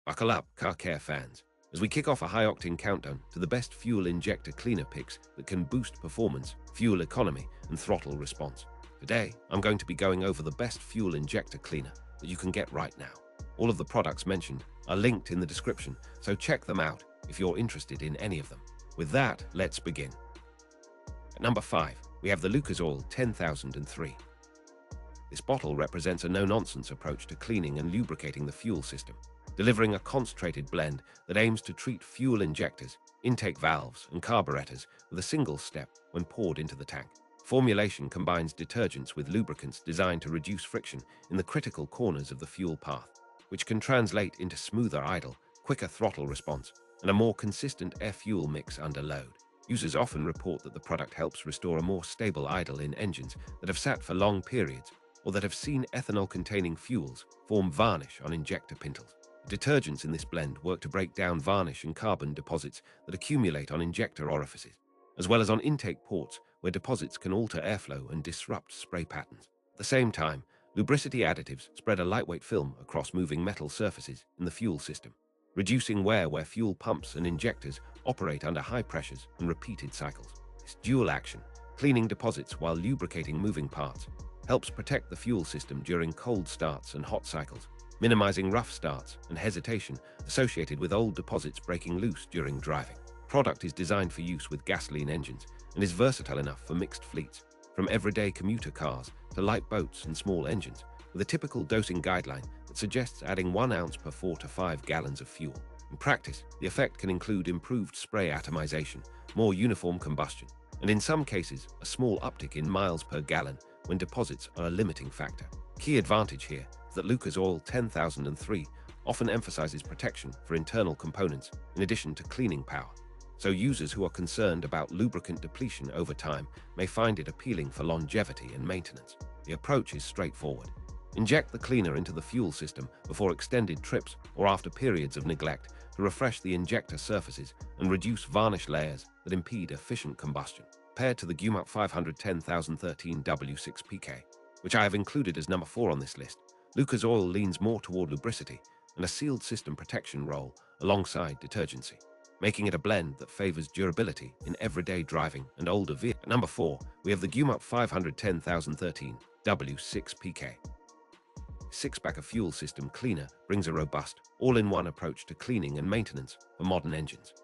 Buckle up, car care fans, as we kick off a high-octane countdown to the best fuel injector cleaner picks that can boost performance, fuel economy, and throttle response. Today, I'm going to be going over the best fuel injector cleaner that you can get right now. All of the products mentioned are linked in the description, so check them out if you're interested in any of them. With that, let's begin. At number 5, we have the Lucas 10003. This bottle represents a no-nonsense approach to cleaning and lubricating the fuel system, delivering a concentrated blend that aims to treat fuel injectors, intake valves, and carburetors with a single step when poured into the tank. Formulation combines detergents with lubricants designed to reduce friction in the critical corners of the fuel path, which can translate into smoother idle, quicker throttle response, and a more consistent air-fuel mix under load. Users often report that the product helps restore a more stable idle in engines that have sat for long periods or that have seen ethanol-containing fuels form varnish on injector pintles. Detergents in this blend work to break down varnish and carbon deposits that accumulate on injector orifices, as well as on intake ports where deposits can alter airflow and disrupt spray patterns. At the same time, lubricity additives spread a lightweight film across moving metal surfaces in the fuel system, reducing wear where fuel pumps and injectors operate under high pressures and repeated cycles. This dual action, cleaning deposits while lubricating moving parts, helps protect the fuel system during cold starts and hot cycles, minimizing rough starts and hesitation associated with old deposits breaking loose during driving. The product is designed for use with gasoline engines and is versatile enough for mixed fleets, from everyday commuter cars to light boats and small engines, with a typical dosing guideline that suggests adding 1 ounce per 4 to 5 gallons of fuel. In practice, the effect can include improved spray atomization, more uniform combustion, and in some cases, a small uptick in miles per gallon when deposits are a limiting factor. Key advantage here is that Lucas 10003 often emphasizes protection for internal components in addition to cleaning power, so users who are concerned about lubricant depletion over time may find it appealing for longevity and maintenance. The approach is straightforward. Inject the cleaner into the fuel system before extended trips or after periods of neglect to refresh the injector surfaces and reduce varnish layers that impede efficient combustion. Compared to the Gumout 510013 W6PK, which I have included as number 4 on this list, Lucas Oil leans more toward lubricity and a sealed system protection role alongside detergency, making it a blend that favors durability in everyday driving and older vehicles. At number 4, we have the Gumout 510013 W6PK. Six-pack of fuel system cleaner brings a robust, all-in-one approach to cleaning and maintenance for modern engines.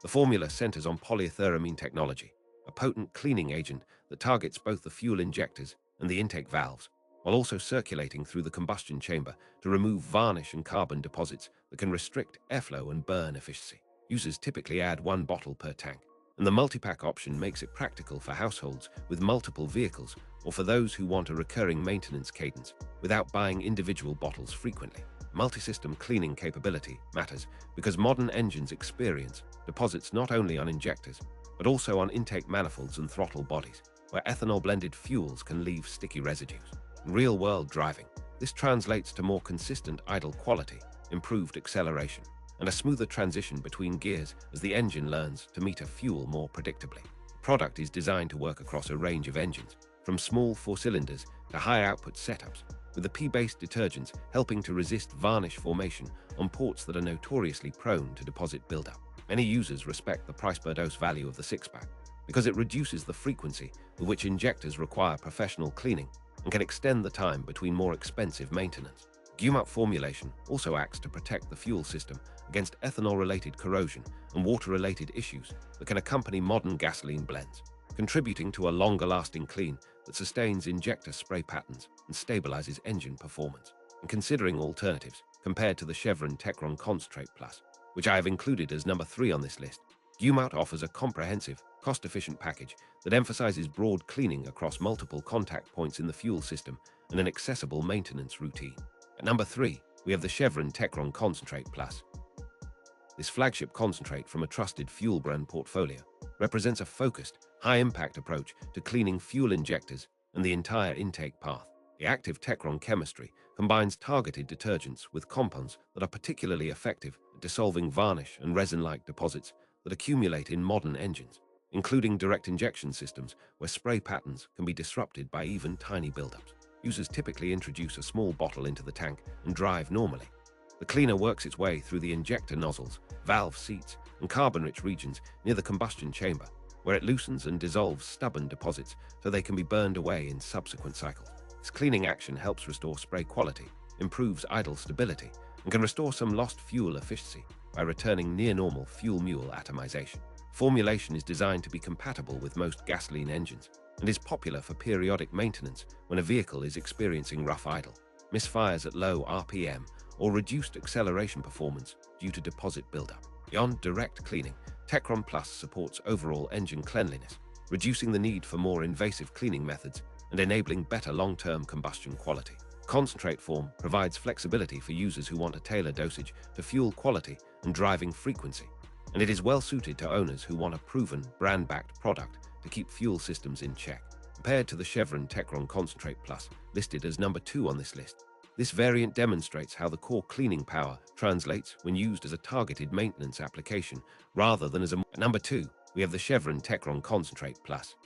The formula centers on polyethyramine technology, a potent cleaning agent that targets both the fuel injectors and the intake valves, while also circulating through the combustion chamber to remove varnish and carbon deposits that can restrict airflow and burn efficiency. Users typically add 1 bottle per tank, and the multi-pack option makes it practical for households with multiple vehicles or for those who want a recurring maintenance cadence without buying individual bottles frequently. Multi-system cleaning capability matters because modern engines experience deposits not only on injectors, but also on intake manifolds and throttle bodies, where ethanol-blended fuels can leave sticky residues. In real-world driving, this translates to more consistent idle quality, improved acceleration, and a smoother transition between gears as the engine learns to meter fuel more predictably. The product is designed to work across a range of engines, from small 4-cylinders to high-output setups, with the P-based detergents helping to resist varnish formation on ports that are notoriously prone to deposit buildup. Many users respect the price-per-dose value of the 6-pack because it reduces the frequency with which injectors require professional cleaning and can extend the time between more expensive maintenance. Gumout formulation also acts to protect the fuel system against ethanol-related corrosion and water-related issues that can accompany modern gasoline blends, contributing to a longer-lasting clean that sustains injector spray patterns and stabilizes engine performance. And considering alternatives compared to the Chevron Techron Concentrate Plus, which I have included as number 3 on this list, Gumout offers a comprehensive, cost-efficient package that emphasizes broad cleaning across multiple contact points in the fuel system and an accessible maintenance routine. At number 3, we have the Chevron Techron Concentrate Plus. This flagship concentrate from a trusted fuel brand portfolio represents a focused, high-impact approach to cleaning fuel injectors and the entire intake path. The active Techron chemistry combines targeted detergents with compounds that are particularly effective at dissolving varnish and resin-like deposits that accumulate in modern engines, including direct injection systems where spray patterns can be disrupted by even tiny buildups. Users typically introduce a small bottle into the tank and drive normally. The cleaner works its way through the injector nozzles, valve seats, and carbon-rich regions near the combustion chamber, where it loosens and dissolves stubborn deposits so they can be burned away in subsequent cycles. This cleaning action helps restore spray quality, improves idle stability, and can restore some lost fuel efficiency by returning near-normal fuel-mule atomization. Formulation is designed to be compatible with most gasoline engines and is popular for periodic maintenance when a vehicle is experiencing rough idle, misfires at low RPM, or reduced acceleration performance due to deposit buildup. Beyond direct cleaning, Techron Plus supports overall engine cleanliness, reducing the need for more invasive cleaning methods and enabling better long-term combustion quality. Concentrate form provides flexibility for users who want a tailored dosage to fuel quality and driving frequency, and it is well suited to owners who want a proven, brand-backed product to keep fuel systems in check. Compared to the Chevron Techron Concentrate Plus, listed as number 2 on this list, this variant demonstrates how the core cleaning power translates when used as a targeted maintenance application rather than as a... At number 2, we have the Chevron Techron Concentrate Plus.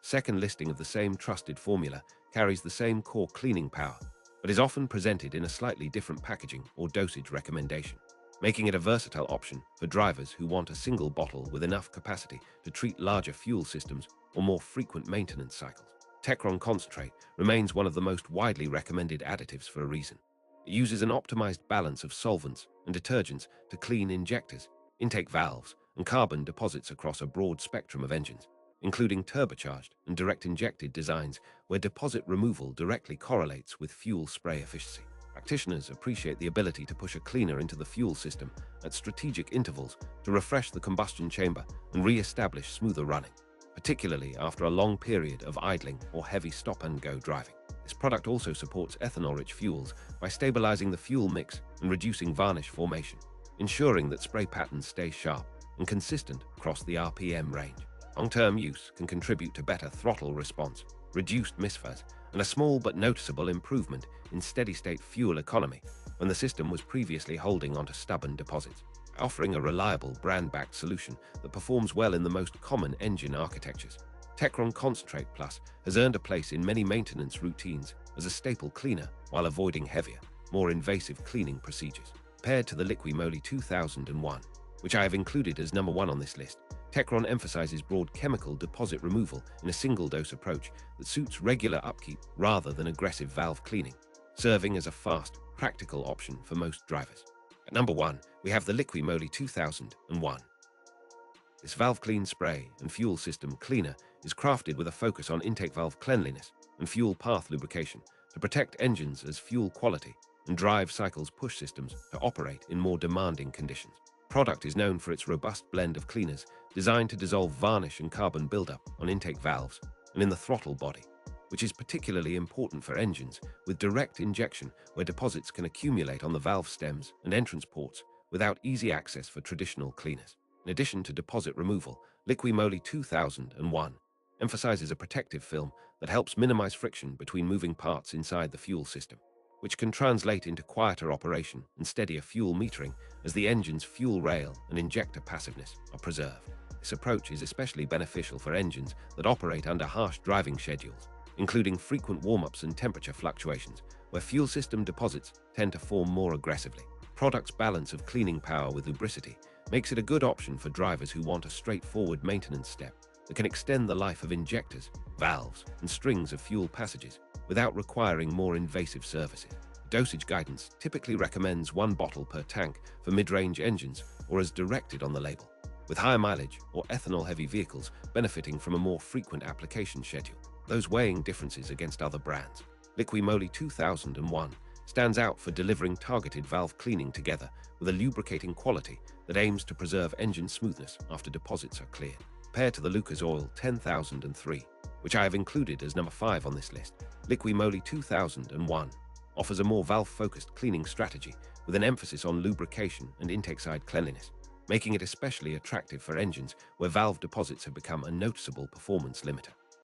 Second listing of the same trusted formula carries the same core cleaning power, but is often presented in a slightly different packaging or dosage recommendation, making it a versatile option for drivers who want a single bottle with enough capacity to treat larger fuel systems or more frequent maintenance cycles. Techron Concentrate remains one of the most widely recommended additives for a reason. It uses an optimized balance of solvents and detergents to clean injectors, intake valves, and carbon deposits across a broad spectrum of engines, including turbocharged and direct injected designs where deposit removal directly correlates with fuel spray efficiency. Practitioners appreciate the ability to push a cleaner into the fuel system at strategic intervals to refresh the combustion chamber and re-establish smoother running, particularly after a long period of idling or heavy stop-and-go driving. This product also supports ethanol-rich fuels by stabilizing the fuel mix and reducing varnish formation, ensuring that spray patterns stay sharp and consistent across the RPM range. Long-term use can contribute to better throttle response, reduced misfires, and a small but noticeable improvement in steady-state fuel economy when the system was previously holding onto stubborn deposits, offering a reliable brand-backed solution that performs well in the most common engine architectures. Techron Concentrate Plus has earned a place in many maintenance routines as a staple cleaner while avoiding heavier, more invasive cleaning procedures. Paired to the Liqui Moly 2001, which I have included as number 1 on this list, Techron emphasizes broad chemical deposit removal in a single-dose approach that suits regular upkeep rather than aggressive valve cleaning, serving as a fast, practical option for most drivers. At number 1, we have the Liqui Moly 2001. This valve clean spray and fuel system cleaner is crafted with a focus on intake valve cleanliness and fuel path lubrication to protect engines as fuel quality and drive cycles push systems to operate in more demanding conditions. The product is known for its robust blend of cleaners designed to dissolve varnish and carbon buildup on intake valves and in the throttle body, which is particularly important for engines with direct injection where deposits can accumulate on the valve stems and entrance ports without easy access for traditional cleaners. In addition to deposit removal, Liqui Moly 2001 emphasizes a protective film that helps minimize friction between moving parts inside the fuel system, which can translate into quieter operation and steadier fuel metering as the engine's fuel rail and injector passiveness are preserved. This approach is especially beneficial for engines that operate under harsh driving schedules, including frequent warm-ups and temperature fluctuations, where fuel system deposits tend to form more aggressively. The product's balance of cleaning power with lubricity makes it a good option for drivers who want a straightforward maintenance step that can extend the life of injectors, valves, and strings of fuel passages without requiring more invasive services. Dosage guidance typically recommends 1 bottle per tank for mid-range engines or as directed on the label, with higher mileage or ethanol-heavy vehicles benefiting from a more frequent application schedule. Those weighing differences against other brands, Liqui Moly 2001 stands out for delivering targeted valve cleaning together with a lubricating quality that aims to preserve engine smoothness after deposits are cleared. Compared to the Lucas Oil 10003, which I have included as number 5 on this list, Liqui Moly 2001 offers a more valve-focused cleaning strategy with an emphasis on lubrication and intake side cleanliness, making it especially attractive for engines where valve deposits have become a noticeable performance limiter.